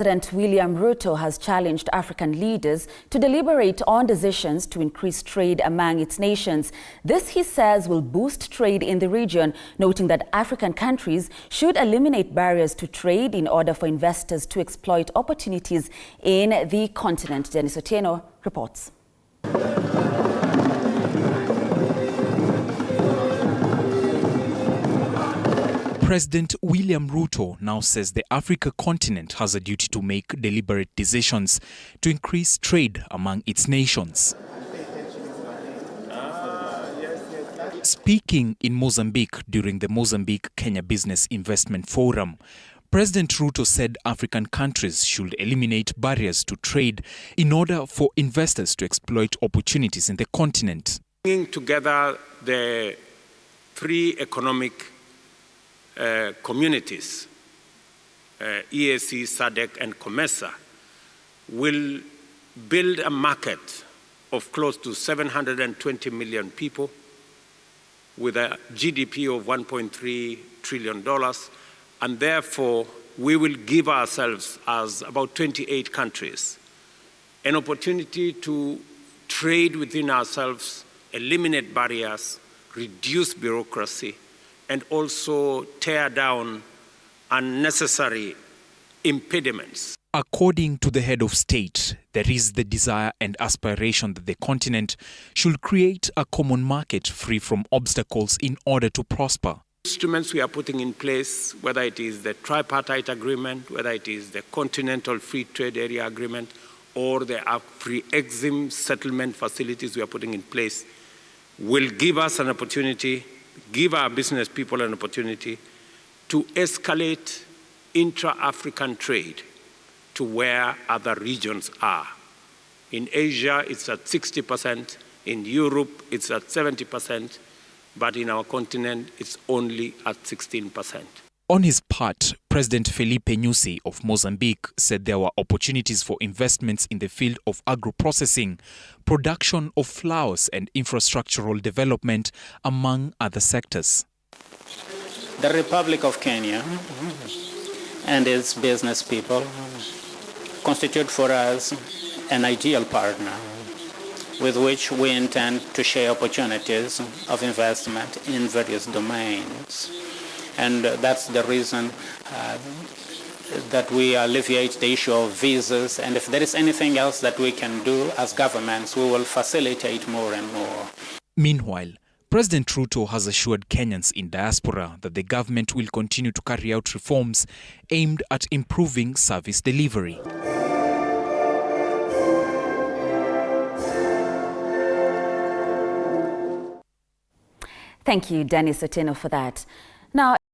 President William Ruto has challenged African leaders to deliberate on decisions to increase trade among its nations. This, he says, will boost trade in the region, noting that African countries should eliminate barriers to trade in order for investors to exploit opportunities in the continent. Dennis Otieno reports. President William Ruto now says the Africa continent has a duty to make deliberate decisions to increase trade among its nations. Speaking in Mozambique during the Mozambique-Kenya Business Investment Forum, President Ruto said African countries should eliminate barriers to trade in order for investors to exploit opportunities in the continent. Bringing together the three economic communities, EAC, SADC and COMESA, will build a market of close to 720 million people with a GDP of $1.3 trillion. And therefore, we will give ourselves, as about 28 countries, an opportunity to trade within ourselves, eliminate barriers, reduce bureaucracy, and also tear down unnecessary impediments. According to the head of state, there is the desire and aspiration that the continent should create a common market free from obstacles in order to prosper. Instruments we are putting in place, whether it is the tripartite agreement, whether it is the Continental Free Trade Area Agreement, or the pre-exim settlement facilities we are putting in place, will give us an opportunity, give our business people an opportunity to escalate intra-African trade to where other regions are. In Asia, it's at 60%. In Europe, it's at 70%. But in our continent, it's only at 16%. On his part, President Felipe Nyusi of Mozambique said there were opportunities for investments in the field of agro-processing, production of flowers and infrastructural development, among other sectors. The Republic of Kenya and its business people constitute for us an ideal partner with which we intend to share opportunities of investment in various domains. And that's the reason that we alleviate the issue of visas. And if there is anything else that we can do as governments, we will facilitate more and more. Meanwhile, President Ruto has assured Kenyans in diaspora that the government will continue to carry out reforms aimed at improving service delivery. Thank you, Dennis Otieno, for that. Now,